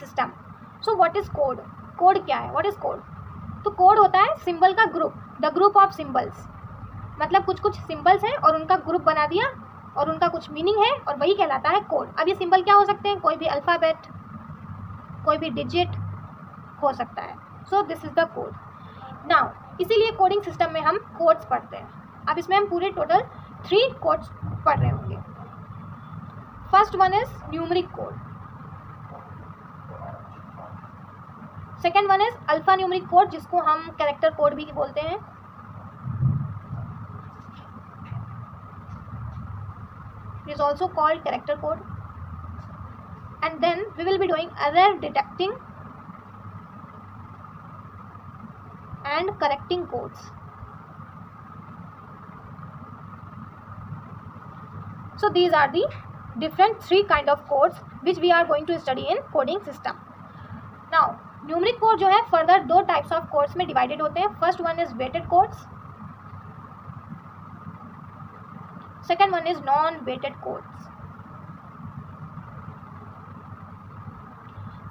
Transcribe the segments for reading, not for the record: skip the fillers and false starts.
System. So what is code? Code क्या है? What is code? तो कोड होता है सिंबल का group, the group of symbols. मतलब कुछ कुछ सिंबल्स हैं और उनका ग्रुप बना दिया और उनका कुछ मीनिंग है और वही कहलाता है कोड. अब ये सिंबल क्या हो सकते हैं? कोई भी अल्फ़ाबेट, कोई भी डिजिट हो सकता है. So this is the code. Now इसीलिए कोडिंग सिस्टम में हम कोड्स पढ़ते हैं. अब इसमें हम पूरे टोटल 3 कोड्स पढ़ रहे होंगे. First one is numeric code, second one is alphanumeric code जिसको हम कैरेक्टर कोड भी बोलते हैं. It is also called character code. And then we will be doing error detecting and correcting codes. So these are the different 3 kind of codes which we are going to study in coding system. Now numeric code जो है further 2 types of codes में divided होते हैं. First one is weighted codes, second one is non-weighted codes.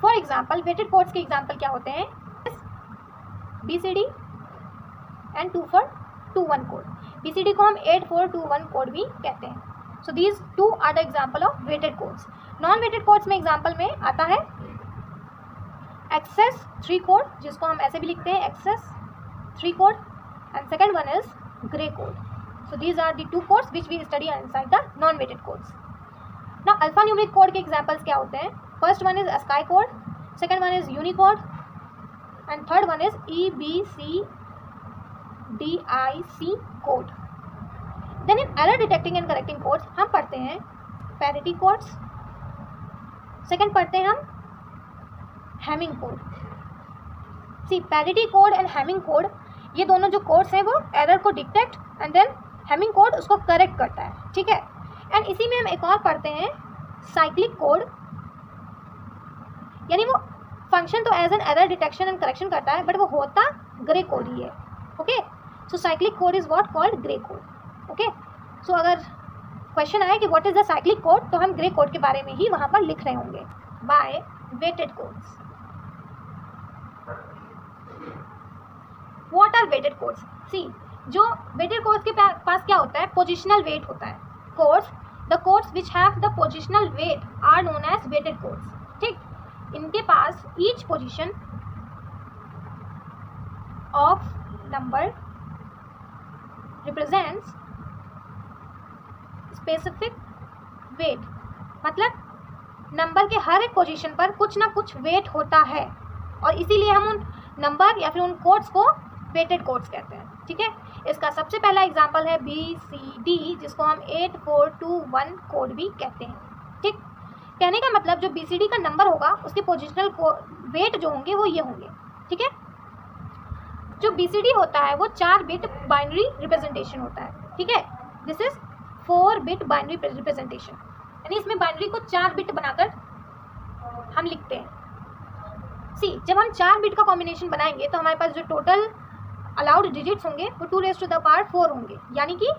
For example, weighted codes के example क्या होते हैं? BCD and 2 for 2-1 code. BCD को हम 8-4-2-1 कोड भी कहते हैं. So these 2 are the example of weighted codes. Non weighted codes में एग्जाम्पल में आता है एक्सेस 3 कोड जिसको हम ऐसे भी लिखते हैं excess 3 code, and second one is gray code. So these are the 2 codes which we study inside the non weighted codes. Now alphanumeric code के एग्जाम्पल्स क्या होते हैं? First one is ASCII code, second one is unicode, and third one is EBCDIC code. Then in error detecting and correcting codes हम पढ़ते हैं parity codes, second पढ़ते हैं हम Hamming code. See parity code and Hamming code ये दोनों जो codes हैं वो error को detect and then Hamming code उसको correct करता है. ठीक है. and इसी में हम एक और पढ़ते हैं cyclic code, यानी वो फंक्शन तो as an error detection and correction करता है बट वो होता ग्रे कोड ही है. Okay. So cyclic code is what called grey code. Okay. So अगर क्वेश्चन आए कि what is the cyclic code तो हम ग्रे कोड के बारे में ही वहाँ पर लिख रहे होंगे. By weighted codes. What are weighted codes? See जो वेटेड कोड्स के पास क्या होता है? पोजिशनल वेट होता है. Codes, the codes which have the positional weight are known as weighted codes. ठीक. इनके पास each position of number represents specific weight. मतलब नंबर के हर एक पोजीशन पर कुछ ना कुछ वेट होता है और इसीलिए हम उन नंबर या फिर उन कोड्स को वेटेड कोड्स कहते हैं. ठीक है. इसका सबसे पहला एग्जांपल है BCD जिसको हम 8-4-2-1 कोड भी कहते हैं. ठीक. कहने का मतलब जो BCD का नंबर होगा उसके पोजिशनल वेट जो होंगे वो ये होंगे. ठीक है. जो BCD होता है वो 4 बिट बाइनरी रिप्रेजेंटेशन होता है. ठीक है. This is 4 bit binary representation, यानी इसमें बाइनरी को 4 बिट बनाकर हम लिखते हैं. सी जब हम 4 बिट का कॉम्बिनेशन बनाएंगे तो हमारे पास जो टोटल अलाउड डिजिट्स होंगे वो 2⁴ होंगे, यानी कि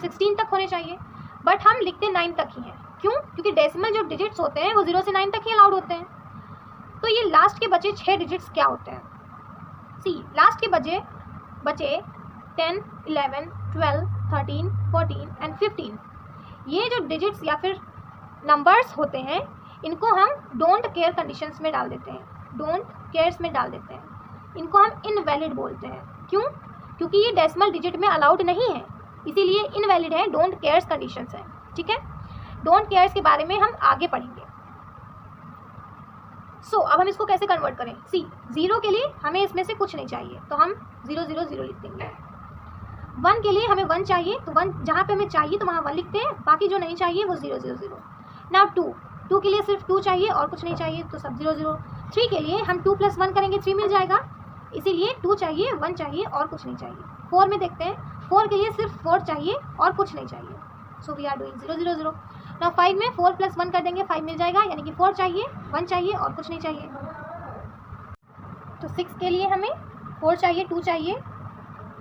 16 तक होने चाहिए. बट हम लिखते 9 तक ही हैं. क्यों? क्योंकि डेसिमल जो डिजिट्स होते हैं वो 0 से 9 तक ही अलाउड होते हैं. तो ये लास्ट के बचे 6 डिजिट्स क्या होते हैं? सी लास्ट के बचे 10, 11, 12, 13, 14 एंड 15. ये जो डिजिट्स या फिर नंबर्स होते हैं इनको हम डोंट केयर कंडीशंस में डाल देते हैं, डोंट केयर्स में डाल देते हैं. इनको हम इनवैलिड बोलते हैं. क्यों? क्योंकि ये डेसिमल डिजिट में अलाउड नहीं है, इसीलिए इनवैलिड है, डोंट केयर्स कंडीशंस है. ठीक है. डोंट केयर्स के बारे में हम आगे पढ़ेंगे. सो अब हम इसको कैसे कन्वर्ट करें? सी 0 के लिए हमें इसमें से कुछ नहीं चाहिए तो हम 0 0 0 लिख देंगे. 1 के लिए हमें 1 चाहिए तो 1 जहाँ पे हमें चाहिए तो वहाँ 1 लिखते हैं, बाकी जो नहीं चाहिए वो 0 0 0. नाउ 2 के लिए सिर्फ 2 चाहिए और कुछ नहीं चाहिए तो सब 0 0. 3 के लिए हम 2 + 1 करेंगे 3 मिल जाएगा, इसीलिए 2 चाहिए, 1 चाहिए और कुछ नहीं चाहिए. 4 में देखते हैं, 4 के लिए सिर्फ 4 चाहिए और कुछ नहीं चाहिए. So we are doing 0 0 0. Now 5 में 4 + 1 कर देंगे, 5 मिल जाएगा, यानी कि 4 चाहिए, 1 चाहिए और कुछ नहीं चाहिए. तो 6 के लिए हमें 4 चाहिए, 2 चाहिए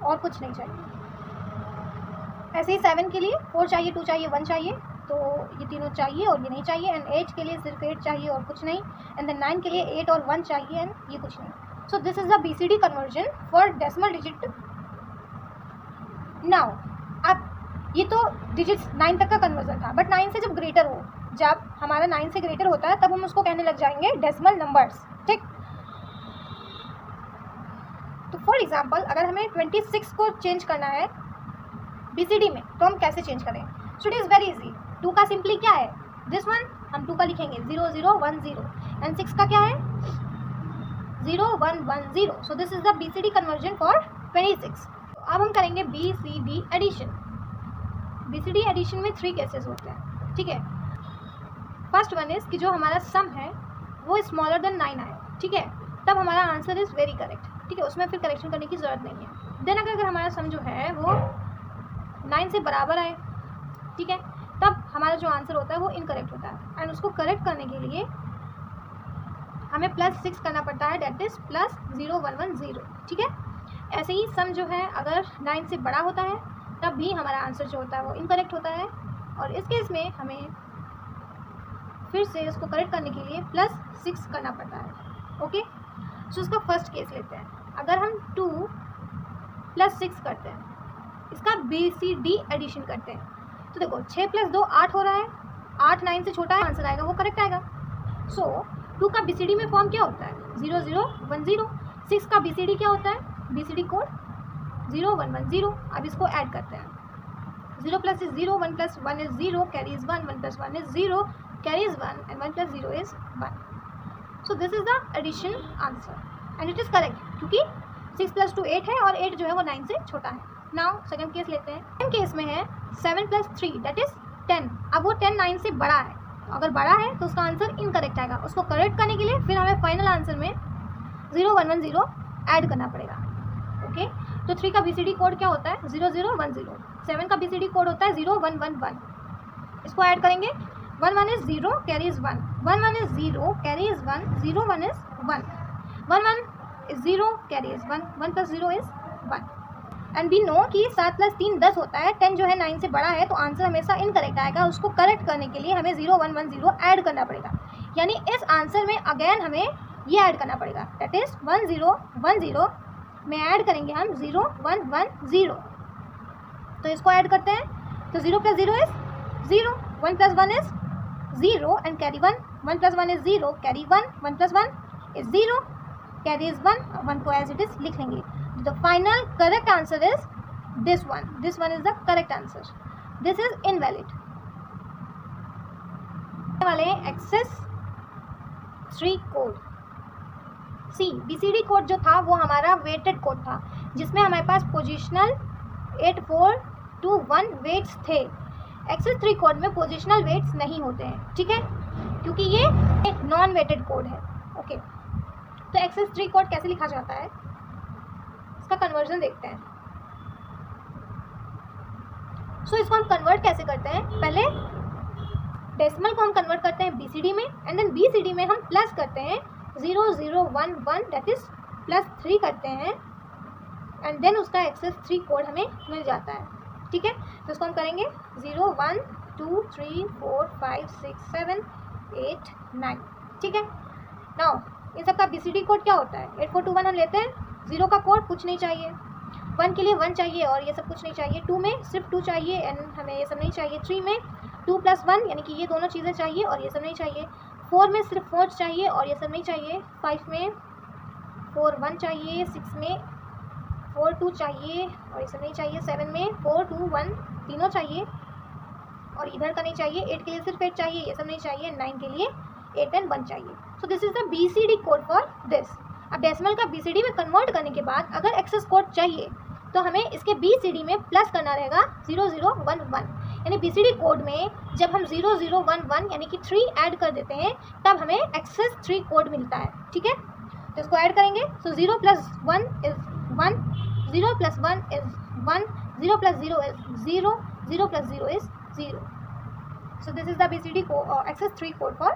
और कुछ नहीं चाहिए. ऐसे ही 7 के लिए 4 चाहिए, 2 चाहिए, 1 चाहिए, तो ये तीनों चाहिए और ये नहीं चाहिए, एंड 8 के लिए सिर्फ 8 चाहिए और कुछ नहीं, एंड देन 9 के लिए 8 और 1 चाहिए एंड ये कुछ नहीं. सो this is the BCD conversion for decimal digit. Now अब ये तो डिजिट्स 9 तक का कन्वर्जन था, बट 9 से जब ग्रेटर हो, जब हमारा 9 से ग्रेटर होता है तब हम उसको कहने लग जाएंगे डेसिमल नंबर्स. ठीक, तो फॉर एग्जांपल अगर हमें 26 को चेंज करना है BCD में तो हम कैसे चेंज करें? सो इट इज़ वेरी इजी. 2 का सिंपली क्या है, दिस वन हम 2 का लिखेंगे 0 0 1 0, एंड 6 का क्या है 0 1 1 0. सो this is the BCD conversion for 26. अब हम करेंगे BCD एडिशन. BCD एडिशन में 3 केसेस होते हैं. ठीक है, फर्स्ट वन इज कि जो हमारा सम है वो स्मॉलर देन 9 आए. ठीक है, तब हमारा आंसर इज़ वेरी करेक्ट. ठीक है, उसमें फिर करेक्शन करने की ज़रूरत नहीं है. देन अगर हमारा सम जो है वो 9 से बराबर आए, ठीक है, तब हमारा जो आंसर होता है वो इनकरेक्ट होता है, एंड उसको करेक्ट करने के लिए हमें +6 करना पड़ता है, डेट इज़ +0110. ठीक है, ऐसे ही सम जो है अगर 9 से बड़ा होता है तब भी हमारा आंसर जो होता है वो इनकरेक्ट होता है, और इस केस में हमें फिर से इसको करेक्ट करने के लिए +6 करना पड़ता है. ओके, सो इसका फर्स्ट केस लेते हैं. अगर हम 2 + 6 करते हैं, इसका BCD एडिशन करते हैं, तो देखो 6 + 2 8 हो रहा है. 8 9 से छोटा है, आंसर आएगा वो करेक्ट आएगा. सो 2 का BCD में फॉर्म क्या होता है 0 0 1 0. 6 का BCD क्या होता है, BCD कोड 0 1 1 0. अब इसको ऐड करते हैं. 0 + is 0, 1 + 1 is 0, carries 1, 1 + 1 is 0, carries 1, and 1 + 0 is 1. So this is the addition answer and it is correct क्योंकि 6 + 2 8 है और 8 जो है वो 9 से छोटा है. नाउ सेकंड केस लेते हैं. सेकंड केस में है 7 + 3 दैट इज 10. अब वो 10 9 से बड़ा है, अगर बड़ा है तो उसका आंसर इनकरेक्ट आएगा. उसको करेक्ट करने के लिए फिर हमें फाइनल आंसर में 0 1 1 0 ऐड करना पड़ेगा. ओके, तो 3 का BCD कोड क्या होता है 0 0 1 0. 7 का BCD कोड होता है 0 1 1 1. इसको ऐड करेंगे. 1 1 is 0, carries 1. 1 1 is 0, carries 1. 0 1 is 1. 1 1 is 0, carries 1. 1 + 0 is 1. And we know कि 7 + 3 10 होता है. 10 जो है 9 से बड़ा है तो आंसर हमेशा इनकरेक्ट आएगा. उसको करेक्ट करने के लिए हमें 0 1 1 0 ऐड करना पड़ेगा. यानी इस आंसर में अगेन हमें ये ऐड करना पड़ेगा, दैट इज 1 0 1 0 में ऐड करेंगे हम 0 1 1 0. तो इसको ऐड करते हैं. तो 0 + 0 is 0, 1 + 1 is 0 and carry 1. 1 + 1 is 0, carry 1. 1 + 1 is 0, carries 1. 1 को as it is लिख लेंगे. The final correct answer is this one. This one is the correct answer. This is invalid. वाले access 3 कोड. सी BCD कोड जो था वो हमारा weighted code था, जिसमें हमारे पास पोजिशनल 8 4 2 1 वेट्स थे. एक्सेस 3 कोड में पोजिशनल वेट्स नहीं होते हैं. ठीक है, क्योंकि ये एक नॉन वेटेड कोड है. ओके, तो एक्सेस 3 कोड कैसे लिखा जाता है, इसका कन्वर्जन देखते हैं. सो इसको हम कन्वर्ट कैसे करते हैं, पहले डेसिमल को हम कन्वर्ट करते हैं BCD में, एंड देन BCD में हम प्लस करते हैं 0 0 1 1 दैट इज +3 करते हैं, एंड देन उसका एक्सेस 3 कोड हमें मिल जाता है. ठीक है, तो इसको हम करेंगे 0 1 2 3 4 5 6 7 8 9. ठीक है, नाउ इन सब का BCD कोड क्या होता है 8 4 2 1 हम लेते हैं. 0 का कोड कुछ नहीं चाहिए, 1 के लिए 1 चाहिए और ये सब कुछ नहीं चाहिए. 2 में सिर्फ 2 चाहिए एंड हमें ये सब नहीं चाहिए. 3 में 2 + 1 यानी कि ये दोनों चीज़ें चाहिए और ये सब नहीं चाहिए. 4 में सिर्फ 4 चाहिए और ये सब नहीं चाहिए. 5 में 4 1 चाहिए. 6 में 4 2 चाहिए और ये सब नहीं चाहिए. 7 में 4 2 1 तीनों चाहिए और इधर का नहीं चाहिए. 8 के लिए सिर्फ 8 चाहिए, ये सब नहीं चाहिए. 9 के लिए 8 and 1 चाहिए. सो this is the BCD code for this. अब डेसिमल का BCD में कन्वर्ट करने के बाद अगर एक्सेस कोड चाहिए तो हमें इसके BCD में प्लस करना रहेगा 0 0 1 1. यानी BCD कोड में जब हम 0 0 1 1 यानी कि 3 ऐड कर देते हैं तब हमें एक्सेस 3 कोड मिलता है. ठीक है, तो इसको ऐड करेंगे. सो 0 + 1 is 1, 0 + 1 is 1, 0 + 0 is 0, 0 + 0 is 0. So this is the BCD access 3 code for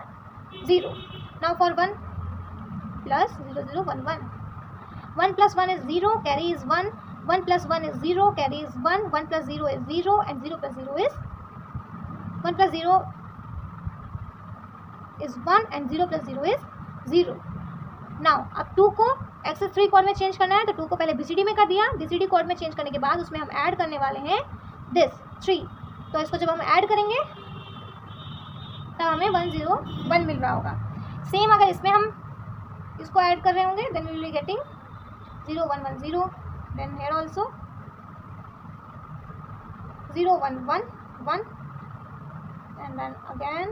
0. Now for 1 + 0 0 1 1. 1 + 1 is 0, carries 1. 1 + 1 is 0, carries 1. 1 + 0 is 0 and 0 + 0 is 1 plus 0 is 1 and 0 plus 0 is 0. Now अब 2 को एक्सेस 3 कोड में चेंज करना है, तो 2 को पहले BCD में कर दिया, BCD कोड में चेंज करने के बाद उसमें हम ऐड करने वाले हैं दिस 3. तो इसको जब हम ऐड करेंगे तब हमें 101 मिल रहा होगा. सेम अगर इसमें हम इसको ऐड कर रहे होंगे then we will be getting 0110. Then here also 0111 and then again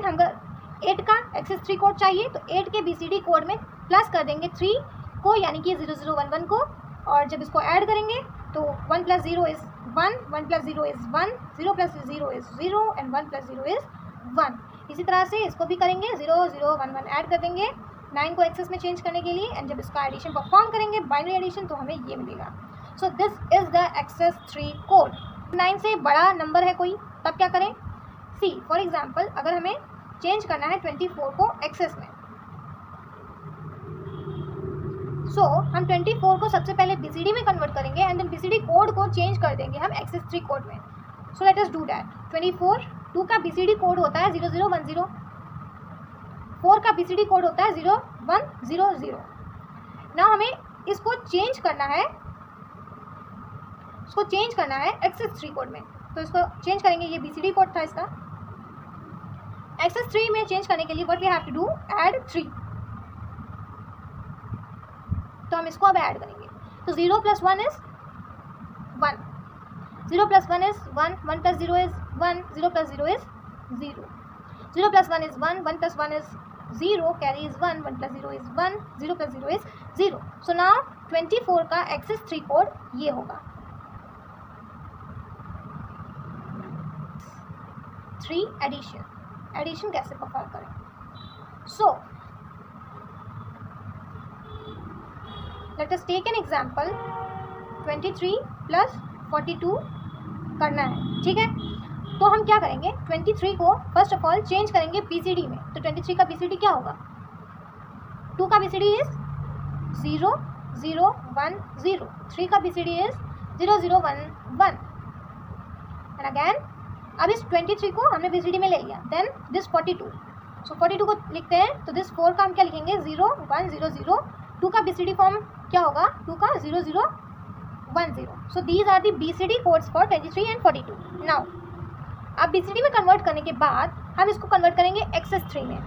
हम 8 का एक्सेस 3 कोड चाहिए, तो 8 के BCD कोड में प्लस कर देंगे 3 को, यानी कि 0011 को, और जब इसको ऐड करेंगे तो 1 plus 0 is 1, 1 plus 0 is 1, 0 plus 0 is 0 and 1 plus 0 is 1. इसी तरह से इसको भी करेंगे, 0011 ऐड कर देंगे 9 को एक्सेस में चेंज करने के लिए, एंड जब इसका एडिशन परफॉर्म करेंगे बाइनरी एडिशन तो हमें ये मिलेगा. So this is the excess 3 code. 9 से बड़ा नंबर है कोई तब क्या करें? सी फॉर एग्जाम्पल अगर हमें चेंज करना है 24 को एक्सेस में, सो हम 24 को सबसे पहले BCD में कन्वर्ट करेंगे एंड देन BCD कोड को चेंज कर देंगे हम एक्सेस 3 कोड में. सो लेट अस डू दैट. 2 का BCD कोड होता है 0010, 4 का BCD कोड होता है 0100. नाउ हमें इसको चेंज करना है एक्सेस 3 कोड में, तो इसको चेंज करेंगे. ये BCD कोड था इसका. एक्सेस 3 में चेंज करने के लिए what we have to do, add 3. तो हम इसको अब ऐड करेंगे. तो 0 plus 1 is 1, 0 plus 1 is 1, 1 plus 0 is 1, 0 plus 0 is 0, 0 plus 1 is 1, 1 plus 1 is 0, carry is 1, 1 plus 0 is 1, 0 plus 0 is 0. So now 24 का एक्सेस 3 कोड ये होगा. 3 एडिशन कैसे परफॉर्म करें? So let us take an example. 23 plus 42 करना है, ठीक है. तो हम क्या करेंगे, 23 को फर्स्ट ऑफ ऑल चेंज करेंगे BCD में. तो 23 का BCD क्या होगा? 2 का BCD इज 0010, 3 का BCD इज 0011 एंड अगैन अब इस 23 को हमने BCD में ले लिया. देन दिस 42, सो 42 को लिखते हैं. तो दिस 4 का हम क्या लिखेंगे, 0100. 2 का BCD फॉर्म क्या होगा, 2 का 0010. So these are the BCD codes for 23 and 42. Now अब BCD में कन्वर्ट करने के बाद हम इसको कन्वर्ट करेंगे एक्सेस 3 में.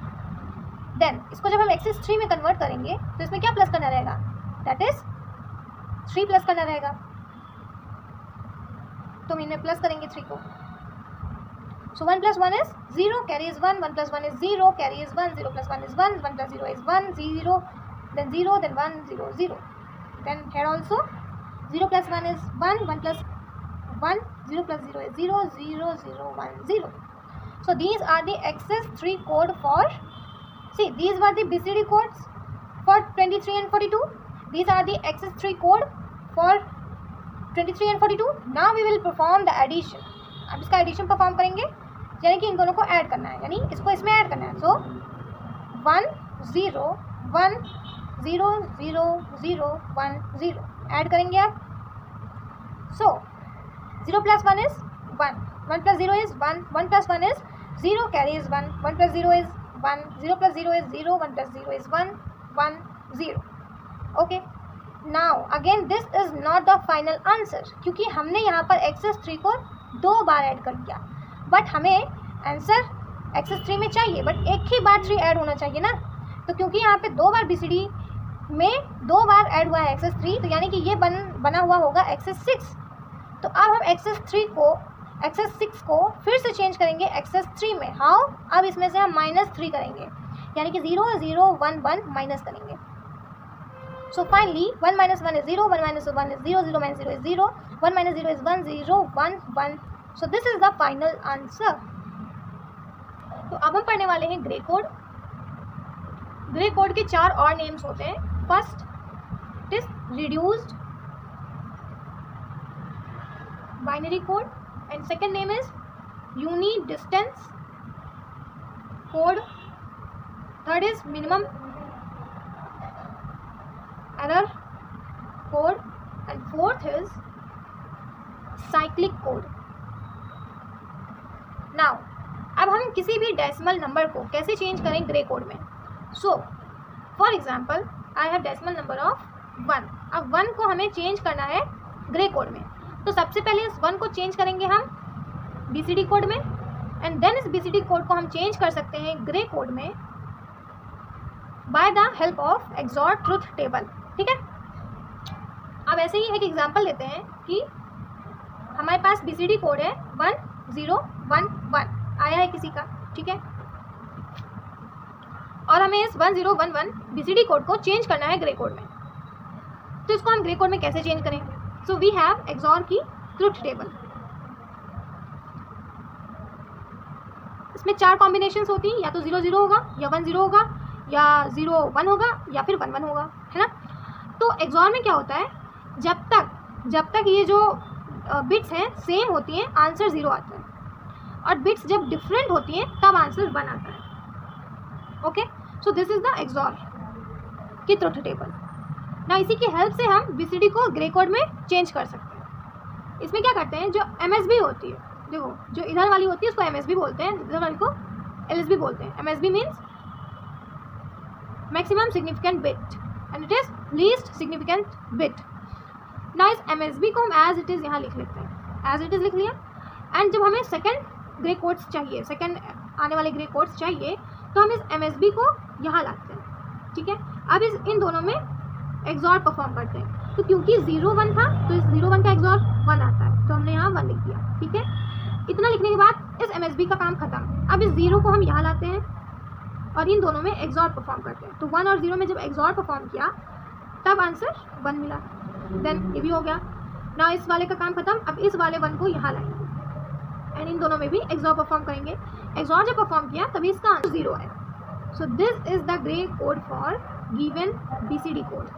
देन इसको जब हम एक्सेस 3 में कन्वर्ट करेंगे तो इसमें क्या प्लस करना रहेगा, दैट इज 3 प्लस करना रहेगा. तो हम इनमें प्लस करेंगे 3 को. So 1 plus 1 is 0, carry is 1, 1 plus 1 is 0, carry is 1, 0 plus 1 is 1, 1 plus 0 is 1, 0, then 0, then 1, 0, 0. Then here also 0 plus 1 is 1, 1 plus 1, 0 plus 0 is 0, 0, 0, 1, 0. So these are the access 3 code for, see these were the BCD codes for 23 and 42. These are the access 3 code for 23 and 42. Now we will perform the addition. अब इसका addition perform करेंगे, यानी कि इन दोनों को add करना है, यानी इसको इसमें ऐड करना है. सो 1 0 1 0 0 0 1 0 ऐड करेंगे आप. सो 0 plus 1 is 1, 1 plus 0 is 1, 1 plus 1 is 0, carry is 1, 1 plus 0 is 1, 0 plus 0 is 0, 1 plus 0 is 1, 1 0. Okay. Now again this is not the final answer, क्योंकि हमने यहाँ पर एक्सेस 3 को 2 बार ऐड कर दिया, बट हमें आंसर एक्सेस 3 में चाहिए, बट एक ही बार 3 ऐड होना चाहिए ना. तो क्योंकि यहाँ पे 2 बार BCD में 2 बार ऐड हुआ है एक्सेस 3, तो यानी कि ये बना हुआ होगा एक्सेस 6. तो अब हम एक्सेस 6 को फिर से चेंज करेंगे एक्सेस 3 में. हाउ? अब इसमें से हम -3 करेंगे, यानी कि 0 0 1 1 माइनस करेंगे. So finally 1 minus 1 is 0, 1 minus 1 is 0, 0 minus 0 is 0, 1 minus 0 is 1, 0 1 1. So this is the final answer. तो अब हम पढ़ने वाले हैं ग्रे कोड. ग्रे कोड के 4 और नेम्स होते हैं. First it is reduced binary code and second name is unit distance code. Third is minimum error code, and fourth is cyclic code. Now अब हम किसी भी डेसिमल नंबर को कैसे चेंज करें ग्रे कोड में. So for example I have decimal number of 1. अब 1 को हमें चेंज करना है ग्रे कोड में. तो सबसे पहले इस 1 को चेंज करेंगे हम BCD कोड में, एंड देन इस BCD कोड को हम चेंज कर सकते हैं ग्रे कोड में by the help of XOR truth table. ठीक है. अब ऐसे ही एक एग्जांपल लेते हैं कि हमारे पास BCD कोड है 1011 आया है किसी का. ठीक है. और हमें इस 1011 BCD कोड को चेंज करना है ग्रे कोड में. तो इसको हम ग्रे कोड में कैसे चेंज करें. सो वी हैव एक्सॉर की ट्रुथ टेबल. इसमें 4 कॉम्बिनेशंस होती हैं, या तो 0 0 होगा, या 1 0 होगा, या 0 1 होगा, या फिर 1 1 होगा, है ना. तो एक्सॉर में क्या होता है, जब तक ये जो बिट्स हैं सेम होती हैं आंसर 0 आता है, और बिट्स जब डिफरेंट होती हैं तब आंसर 1 आता है. Okay. So this is the XOR की ट्रुथ टेबल. ना इसी की हेल्प से हम BCD को ग्रे कोड में चेंज कर सकते हैं. इसमें क्या करते हैं, जो MSB होती है, देखो जो इधर वाली होती है उसको MSB बोलते हैं, इधर वाली को LSB बोलते हैं. MSB means maximum significant bit and it is least significant bit. ना इस MSB को हम एज इट इज़ यहाँ लिख लेते हैं, एज इट इज़ लिख लिया. एंड जब हमें सेकेंड ग्रे कोड्स चाहिए, सेकेंड आने वाले ग्रे कोड्स चाहिए, तो हम इस MSB को यहाँ लाते हैं. ठीक है. अब इन दोनों में एक्सॉर परफॉर्म करते हैं. तो क्योंकि 0 1 था तो इस 0 1 का एक्सॉर 1 आता है, तो हमने यहाँ 1 लिख दिया. ठीक है. इतना लिखने के बाद इस MSB का काम खत्म. अब इस 0 को हम यहाँ लाते हैं और इन दोनों में एक्सॉर परफॉर्म करते हैं. तो 1 और 0 में जब एक्सॉर परफॉर्म किया तब आंसर 1 मिला. देन ये भी हो गया. ना इस वाले का काम खत्म. अब इस वाले 1 को यहाँ लाएंगे एंड इन दोनों में भी एक्सॉर परफॉर्म करेंगे. एक्सॉर जब परफॉर्म किया तभी इसका आंसर 0 है. So this is the Gray code for given BCD code.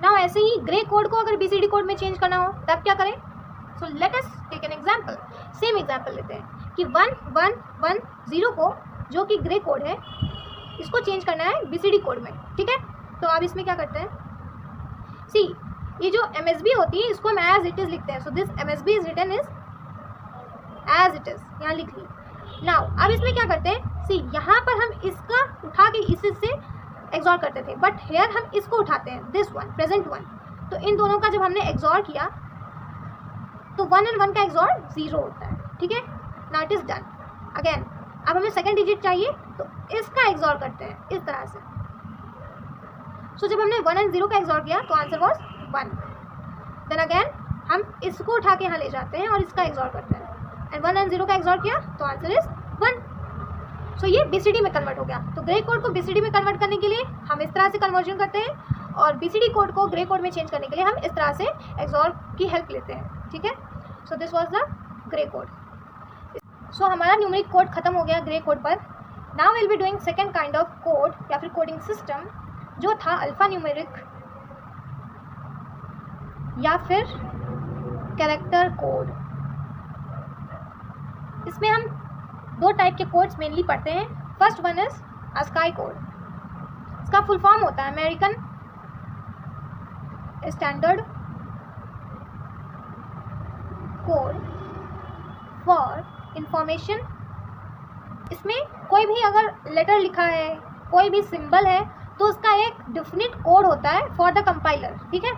Now ऐसे ही ग्रे कोड को अगर BCD कोड में चेंज करना हो तब क्या करें. So let us take an example. Same example लेते हैं कि 1110 को जो कि ग्रे कोड है इसको चेंज करना है BCD कोड में. ठीक है. तो अब इसमें क्या करते हैं, सी ये जो MSB होती है इसको हम एज इट इज़ लिखते हैं. So this MSB is written is as it is, यहाँ लिख ली. नाउ अब इसमें क्या करते हैं, सी यहाँ पर हम इसका उठा के इससे एक्सॉर करते थे, बट हेयर हम इसको उठाते हैं, दिस वन प्रेजेंट 1. तो इन दोनों का जब हमने एक्सॉर किया तो 1 और 1 का एक्सॉर 0 होता है. ठीक है. Now it is done. Again अब हमें सेकंड डिजिट चाहिए तो इसका एक्सॉर करते हैं इस तरह से. सो जब हमने 1 और 0 का एक्सॉर किया तो आंसर वाज 1. देन अगेन हम इसको उठा के यहाँ ले जाते हैं और इसका एक्सॉर करते हैं, एंड 1 और 0 का एक्सॉर किया तो आंसर इज 1. सो ये BCD में कन्वर्ट हो गया. तो ग्रे कोड को BCD में कन्वर्ट करने के लिए हम इस तरह से कन्वर्जन करते हैं, और BCD कोड को ग्रे कोड में चेंज करने के लिए हम इस तरह से एक्सॉर की हेल्प लेते हैं. ठीक है. So this was the Gray code. So हमारा न्यूमेरिक कोड खत्म हो गया ग्रे कोड पर. Now will be doing second kind of code या फिर कोडिंग सिस्टम, जो था अल्फा न्यूमेरिक या फिर कैरेक्टर कोड. इसमें हम 2 टाइप के कोड्स मेनली पढ़ते हैं. First one is ASCII code. इसका फुल फॉर्म होता है American standard code for information. इसमें कोई भी अगर लेटर लिखा है, कोई भी सिंबल है, तो उसका एक डिफिनिट कोड होता है फॉर द कंपाइलर. ठीक है.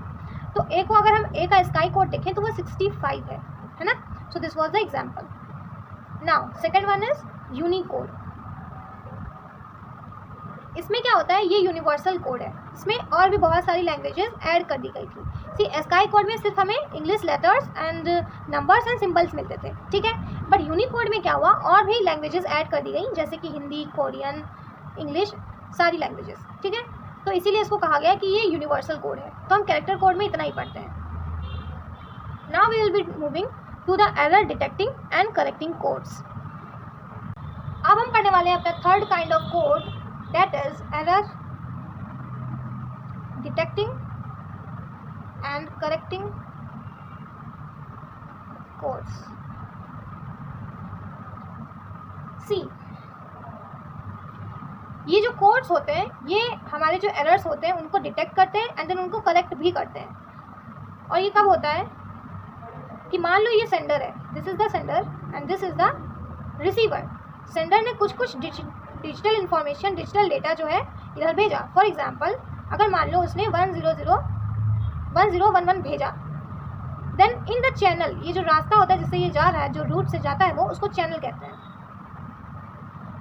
तो ए को अगर हम ए का ASCII कोड देखें तो वो 65 है ना. सो this was the example. Now second one is Unicode. इसमें क्या होता है, ये यूनिवर्सल कोड है. इसमें और भी बहुत सारी लैंग्वेजेस ऐड कर दी गई थी. सी ASCII कोड में सिर्फ हमें English letters and numbers and symbols मिलते थे. ठीक है. बट यूनिकोड में क्या हुआ, और भी लैंग्वेजेस ऐड कर दी गई, जैसे कि हिंदी, कोरियन, इंग्लिश, सारी लैंग्वेजेस. ठीक है. तो इसीलिए इसको कहा गया कि ये यूनिवर्सल कोड है. तो हम कैरेक्टर कोड में इतना ही पढ़ते हैं. Now we will be moving to the error detecting and correcting codes. अब हम पढ़ने वाले हैं अपना third kind of code, that is error detecting and correcting codes. See ये जो कोड्स होते हैं ये हमारे जो एरर्स होते हैं उनको डिटेक्ट करते हैं एंड देन उनको करेक्ट भी करते हैं। और ये कब होता है कि मान लो ये सेंडर है, this is the sender and this is the receiver. Sender ने कुछ डिजिटल इन्फॉर्मेशन, डिजिटल डेटा जो है इधर भेजा। फॉर एग्जांपल अगर मान लो उसने 1011 भेजा, देन इन द चैनल, ये जो रास्ता होता है जिससे ये जा रहा है, जो रूट से जाता है वो, उसको चैनल कहते हैं।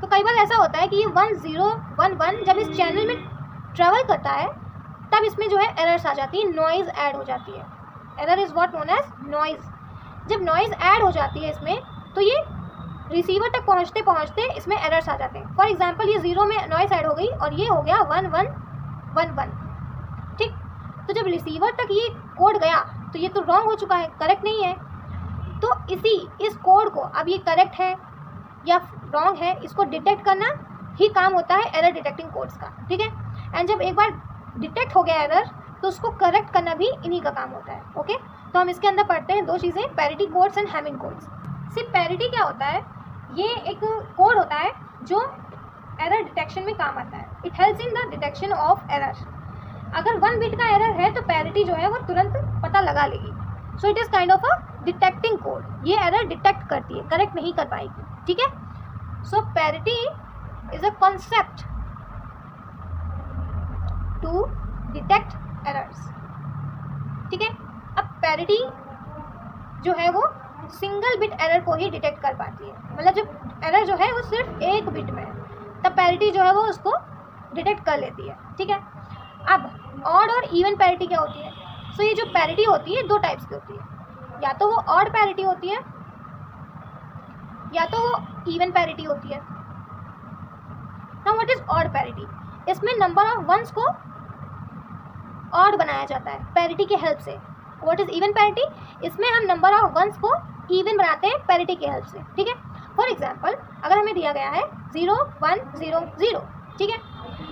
तो कई बार ऐसा होता है कि ये 1011 जब इस चैनल में ट्रैवल करता है तब इसमें जो है एरर्स आ जाती है, नॉइज़ ऐड हो जाती है। Error is what known as noise. जब नॉइज़ ऐड हो जाती है इसमें तो ये रिसीवर तक पहुंचते पहुंचते इसमें एरर्स आ जाते हैं। फॉर एग्जांपल ये 0 में नॉइज़ ऐड हो गई और ये हो गया 1111, ठीक। तो जब रिसीवर तक ये कोड गया तो ये तो रॉन्ग हो चुका है, करेक्ट नहीं है। तो इस कोड को अब ये करेक्ट है या रॉन्ग है, इसको डिटेक्ट करना ही काम होता है एरर डिटेक्टिंग कोड्स का, ठीक है। एंड जब एक बार डिटेक्ट हो गया एरर तो उसको करेक्ट करना भी इन्हीं का काम होता है, ओके। तो हम इसके अंदर पढ़ते हैं दो चीज़ें, parity codes and Hamming codes. सिर्फ पैरिटी क्या होता है, ये एक कोड होता है जो एरर डिटेक्शन में काम आता है। It helps in the detection of error. अगर 1 बिट का एरर है तो पैरिटी जो है वो तुरंत पता लगा लेगी। So it is kind of a detecting code. ये एरर डिटेक्ट करती है, करेक्ट नहीं कर पाएगी, ठीक है। So parity is a concept to detect errors, ठीक है। अब पैरिटी जो है वो सिंगल बिट एरर को ही डिटेक्ट कर पाती है, मतलब जब एरर जो है वो सिर्फ 1 बिट में है तब पैरिटी जो है वो उसको डिटेक्ट कर लेती है, ठीक है। अब ऑड और इवन पैरिटी क्या होती है? सो ये जो पैरिटी होती है 2 टाइप्स की होती है, या तो वो ऑड पैरिटी होती है या तो वो इवन पैरिटी होती है। Now what is odd parity? इसमें नंबर ऑफ वंस को ऑड बनाया जाता है पैरिटी के हेल्प से। What is even parity? इसमें हम नंबर ऑफ वंस को इवन बनाते हैं पैरिटी के हेल्प से, ठीक है। फॉर एग्जाम्पल अगर हमें दिया गया है 0 1 0 0, ठीक है।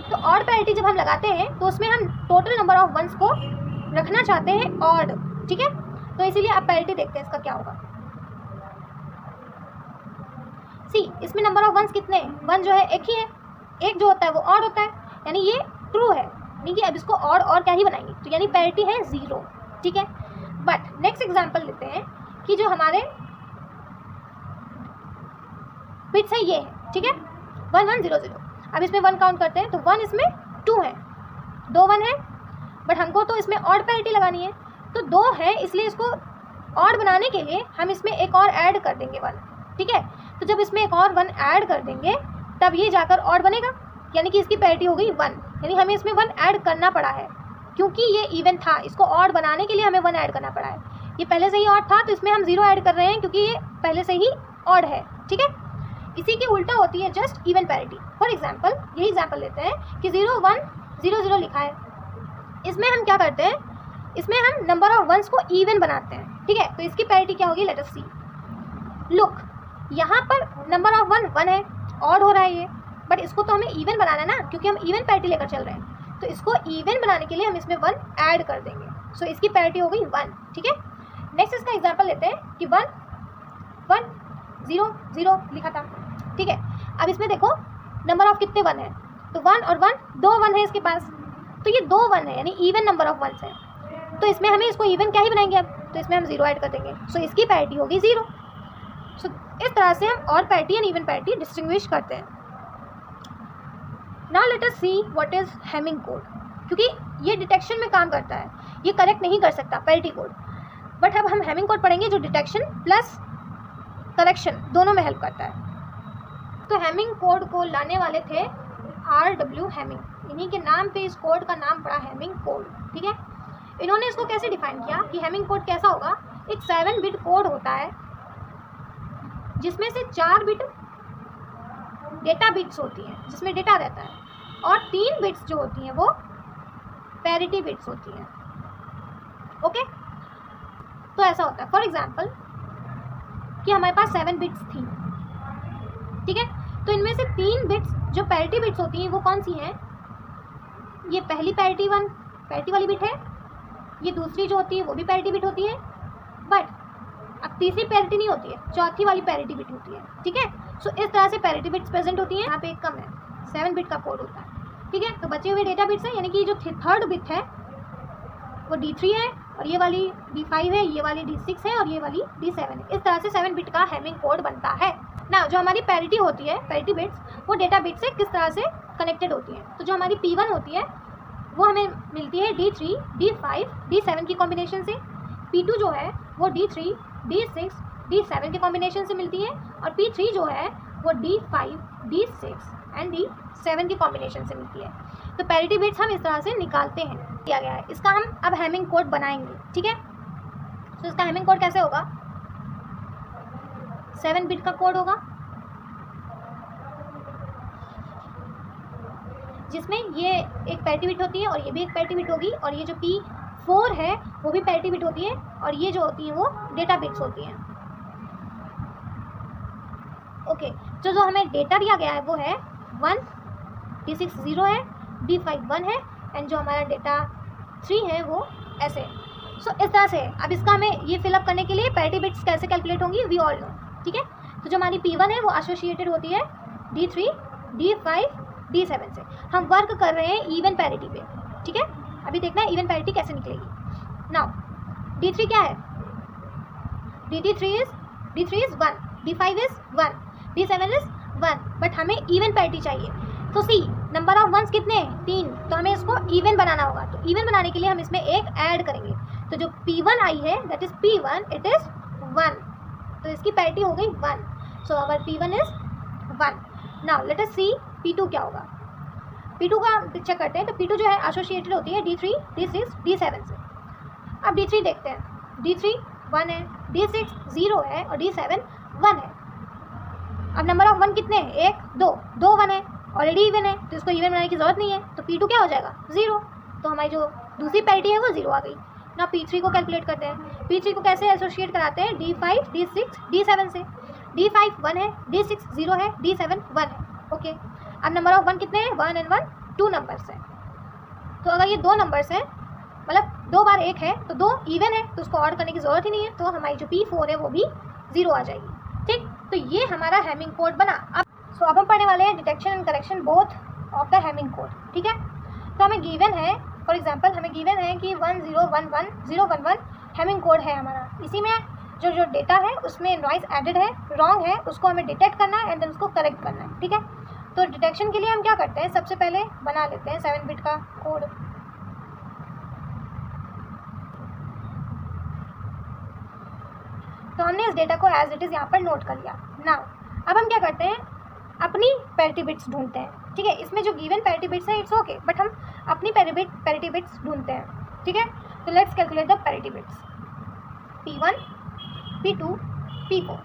तो ऑड पैरिटी जब हम लगाते हैं तो उसमें हम टोटल नंबर ऑफ वंस को रखना चाहते हैं ऑड, ठीक है। तो इसीलिए आप पैरिटी देखते हैं इसका क्या होगा। सी इसमें नंबर ऑफ वंस कितने हैं? 1 जो है एक ही है, एक जो होता है वो ऑड होता है, यानी ये ट्रू है, यानी कि अब इसको ऑड और क्या ही बनाएंगे, तो यानी पैरिटी है 0, ठीक है। बट नेक्स्ट एग्जांपल लेते हैं कि जो हमारे बिट्स है ये है, ठीक है, 1 1 0 0। अब इसमें 1 काउंट करते हैं तो 1 इसमें 2 है, 2 1 है, बट हमको तो इसमें ऑड पैरिटी लगानी है तो 2 है, इसलिए इसको ऑड बनाने के लिए हम इसमें एक और ऐड कर देंगे 1, ठीक है। तो जब इसमें एक और 1 ऐड कर देंगे तब ये जाकर ऑड बनेगा, यानी कि इसकी पैरिटी हो गई 1, यानी हमें इसमें 1 ऐड करना पड़ा है क्योंकि ये इवन था, इसको ऑड बनाने के लिए हमें 1 ऐड करना पड़ा है। ये पहले से ही ऑड था तो इसमें हम 0 ऐड कर रहे हैं क्योंकि ये पहले से ही ऑड है, ठीक है। इसी की उल्टा होती है just even parity. For example यही एग्जाम्पल लेते हैं कि 0 1 0 0 लिखा है, इसमें हम क्या करते हैं, इसमें हम नंबर ऑफ वंस को इवन बनाते हैं, ठीक है। तो इसकी पैरिटी क्या होगी, लेट अस सी। लुक यहाँ पर नंबर ऑफ 1 है, ऑड हो रहा है ये, बट इसको तो हमें इवन बनाना है ना, क्योंकि हम इवन पैरिटी लेकर चल रहे हैं। तो इसको इवन बनाने के लिए हम इसमें 1 ऐड कर देंगे, सो इसकी पैरिटी हो गई 1, ठीक है। नेक्स्ट इसका एग्जाम्पल लेते हैं कि 1 1 0 0 लिखा था, ठीक है। अब इसमें देखो नंबर ऑफ कितने 1 है, तो 1 और 1 2 1 है इसके पास, तो ये 2 1 है, यानी इवन नंबर ऑफ वंस है। तो इसमें हमें इसको इवन क्या ही बनाएंगे अब, तो इसमें हम 0 ऐड कर देंगे, सो इसकी पैरिटी होगी 0। सो इस तरह से हम odd parity and even parity distinguish करते हैं। Now let us see what is Hamming code, क्योंकि ये डिटेक्शन में काम करता है, ये करेक्ट नहीं कर सकता पैरिटी कोड, बट अब हम हैमिंग कोड पढ़ेंगे जो डिटेक्शन प्लस करेक्शन दोनों में हेल्प करता है। तो हैमिंग कोड को लाने वाले थे RW हैमिंग, इन्हीं के नाम पे इस कोड का नाम पड़ा हैमिंग कोड, ठीक है। इन्होंने इसको कैसे डिफाइन किया कि हैमिंग कोड कैसा होगा, एक 7 बिट कोड होता है जिसमें से 4 बिट डेटा बिट्स होती हैं जिसमें डेटा रहता है, और 3 बिट्स जो होती हैं वो पैरिटी बिट्स होती हैं, ओके। तो ऐसा होता है, फॉर एग्जांपल कि हमारे पास 7 बिट्स थी, ठीक है। तो इनमें से 3 बिट्स जो पैरिटी बिट्स होती हैं वो कौन सी हैं, ये पहली पैरिटी वाली बिट है, ये दूसरी जो होती है वो भी पैरिटी बिट होती है, बट अब तीसरी पैरिटी नहीं होती है, चौथी वाली पैरिटी बिट होती है, ठीक है। सो इस तरह से पैरिटी बिट्स प्रेजेंट होती हैं, यहाँ पे एक कम है, 7 बिट का कोड होता है, ठीक है। तो बचे हुए डेटा बिट्स हैं, यानी कि जो थर्ड बिट है वो D3 है और ये वाली D5 है, ये वाली D6 है और ये वाली D7 है। इस तरह से 7 बिट का हैमिंग कोड बनता है ना। जो हमारी पैरिटी होती है, पैरिटी बिट्स, वो डेटा बिट से किस तरह से कनेक्टेड होती हैं। तो जो हमारी P1 होती है वो हमें मिलती है D3, D5, D7 की कॉम्बिनेशन से। P2 जो है वो D3, D6, D7 के कॉम्बिनेशन से मिलती है और P3 जो है वो D5, D6 एंड D7 की कॉम्बिनेशन से मिलती है। तो पैरिटी बिट्स हम इस तरह से निकालते हैं, किया गया है। इसका हम अब हैमिंग कोड बनाएंगे, ठीक है। तो इसका हैमिंग कोड कैसे होगा? 7 बिट का कोड होगा जिसमें ये एक पैरिटी बिट होती है और ये भी एक पैरिटी बिट होगी और ये जो P4 है वो भी पैरिटी बिट होती है और ये जो होती है वो डेटा बिट्स होती हैं। ओके, जो हमें डेटा दिया गया है वो है 1, D6 0 है, D5 1 है एंड जो हमारा डेटा 3 है वो ऐसे। सो इस तरह से अब इसका हमें ये फिलअप करने के लिए पैरिटी बिट्स कैसे कैलकुलेट होंगी, वी ऑल नो, ठीक है। तो जो हमारी P1 है वो एसोसिएटेड होती है D3, D5, D7 से। हम वर्क कर रहे हैं इवन पैरिटी पे, ठीक है। अभी देखना है इवन पैरिटी कैसे निकलेगी। नाउ D3 क्या है? D3 is 1, D5 is 1, D7 is 1, but हमें इवन पैरिटी चाहिए। तो सी नंबर ऑफ वंस कितने हैं? 3, तो हमें इसको इवन बनाना होगा। तो इवन बनाने के लिए हम इसमें एक ऐड करेंगे। तो जो P1 आई है that is P1, it is 1, तो इसकी पैरिटी हो गई 1। So our P1 is 1। Now let us see P2 क्या होगा। P2 का चेक करते हैं। तो P2 जो है एसोसिएटेड होती है D3, D6, D7 से। अब D3 देखते हैं। D3 1 है, D6 0 है और D7 1 है। अब नंबर ऑफ 1 कितने हैं? 1, 2 1 है, ऑलरेडी इवन है तो इसको इवन बनाने की जरूरत नहीं है। तो P2 क्या हो जाएगा? 0। तो हमारी जो दूसरी पैरिटी है वो 0 आ गई ना। P3 को कैलकुलेट करते हैं। P3 को कैसे एसोसिएट कराते हैं? D5, D6, D7 से। D5 1 है, D6 0 है, D7 1 है। ओके, अब नंबर ऑफ 1 कितने हैं? 1 and 1 2 नंबर्स हैं। तो अगर ये 2 नंबर्स हैं, मतलब 2 बार 1 है तो 2 इवन है तो उसको ऑड करने की ज़रूरत ही नहीं है। तो हमारी जो P4 है वो भी 0 आ जाएगी, ठीक। तो ये हमारा हैमिंग कोड बना। अब हम पढ़ने वाले हैं detection and correction both of the Hamming code, ठीक है। तो हमें गिवन है, फॉर एग्जांपल हमें गिवन है कि 1011 हैमिंग कोड है हमारा। इसी में जो डेटा है उसमें नॉइस एडेड है, रॉन्ग है, उसको हमें डिटेक्ट करना है एंड देन उसको करेक्ट करना है, ठीक है। तो डिटेक्शन के लिए हम क्या करते हैं? सबसे पहले बना लेते हैं 7 बिट का कोड। तो हमने इस डेटा को एज इट इज़ यहाँ पर नोट कर लिया। नाउ अब हम क्या करते हैं? अपनी पैरिटी बिट्स ढूंढते हैं, ठीक है। इसमें जो गिवन पैरिटी बिट्स है इट्स ओके, बट हम अपनी पैरिटी बिट्स ढूंढते हैं, ठीक है। तो let's calculate the parity bits. P1, P2, P4।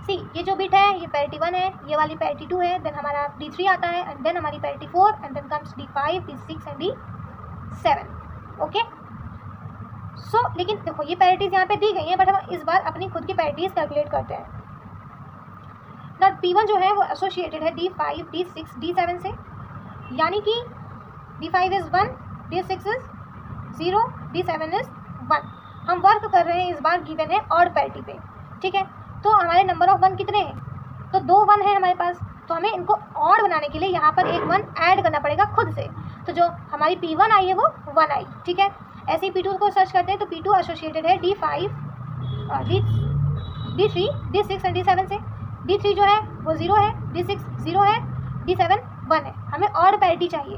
सी ये जो बिट है ये पैरिटी 1 है, ये वाली पैरिटी 2 है, देन हमारा D3 आता है एंड देन हमारी parity 4 and then comes D5, D6 and D7। Okay, so लेकिन देखो ये पैरिटीज यहाँ पे दी गई हैं, बट हम इस बार अपनी खुद की पैरिटीज कैलकुलेट करते हैं। नॉट P1 जो है वो एसोसिएटेड है D5, D6, D7 से, यानी कि D5 is 1, D6 is 0, D7 is 1। हम वर्क कर रहे हैं इस बार गिवन है ऑड पैरिटी पे, ठीक है। तो हमारे नंबर ऑफ 1 कितने हैं? तो 2 1 है हमारे पास, तो हमें इनको ऑड बनाने के लिए यहाँ पर एक 1 ऐड करना पड़ेगा खुद से। तो जो हमारी P1 आई है वो 1 आई, ठीक है। ऐसे ही P2 को सर्च करते हैं तो P2 एसोसिएटेड है D5, D3, D6 and D7 से। D3 जो है वो 0 है, D6 0 है, D7 1 है। हमें ऑड पैरिटी चाहिए।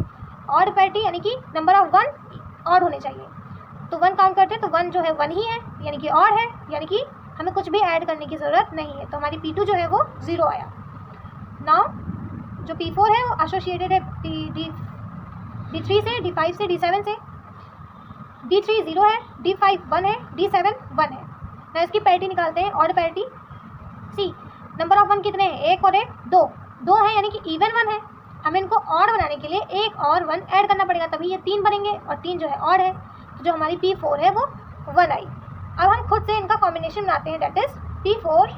ऑड पैरिटी यानी कि नंबर ऑफ 1 ऑड होने चाहिए। तो 1 काउंट करते हैं तो 1 जो है 1 ही है, यानी कि ऑड है, यानी कि हमें कुछ भी ऐड करने की ज़रूरत नहीं है। तो हमारी P2 जो है वो 0 आया। नाउ जो P4 है वो एसोसिएटेड है D3 से, D5 से, D7 से। D3 0 है, D5 1 है, D7 1 है। ना इसकी पैरिटी निकालते हैं, odd parity. See number of 1 कितने हैं? 1 और 1 2 है, यानी कि इवन 1 है। हमें इनको ऑड बनाने के लिए एक और 1 ऐड करना पड़ेगा, तभी ये 3 बनेंगे और 3 जो है ऑड है। तो जो हमारी P4 है वो 1 आई। अब हम खुद से इनका कॉम्बिनेशन बनाते हैं, that is P4,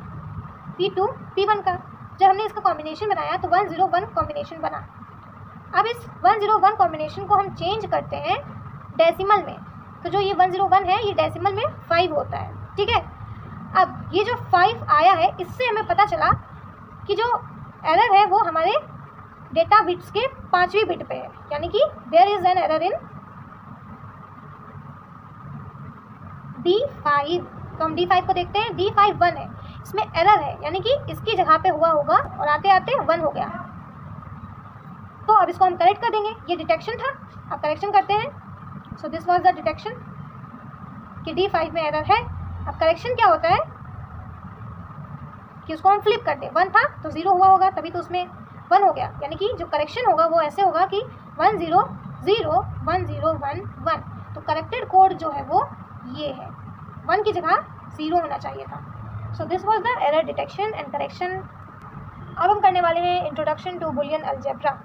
P2, P1 का। जब हमने इसका कॉम्बिनेशन बनाया तो 101 कॉम्बिनेशन बना। अब इस 101 कॉम्बिनेशन को हम चेंज करते हैं डेसिमल में। तो जो ये 101 है ये डेसिमल में 5 होता है, ठीक है। अब ये जो 5 आया है इससे हमें पता चला कि जो एरर है वो हमारे डेटा बिट्स के 5वीं बिट पे है, यानी कि there is an error in D5। तो हम D5 को देखते हैं, D5 1 है, इसमें एरर है, यानी कि इसकी जगह पे हुआ होगा और आते आते 1 हो गया। तो अब इसको हम करेक्ट कर देंगे, ये डिटेक्शन था, अब करेक्शन करते हैं। So this was the detection कि D5 में एरर है। अब करेक्शन क्या होता है कि उसको हम फ्लिप कर दें, 1 था तो 0 हुआ होगा, तभी तो उसमें 1 हो गया, यानी कि जो करेक्शन होगा वो ऐसे होगा कि 1 0 0 1 0 1 1। तो करेक्टेड कोड जो है वो ये है, 1 की जगह 0 होना चाहिए था। सो this was the error detection and correction. अब हम करने वाले हैं इंट्रोडक्शन टू बुलियन अलजेब्रा।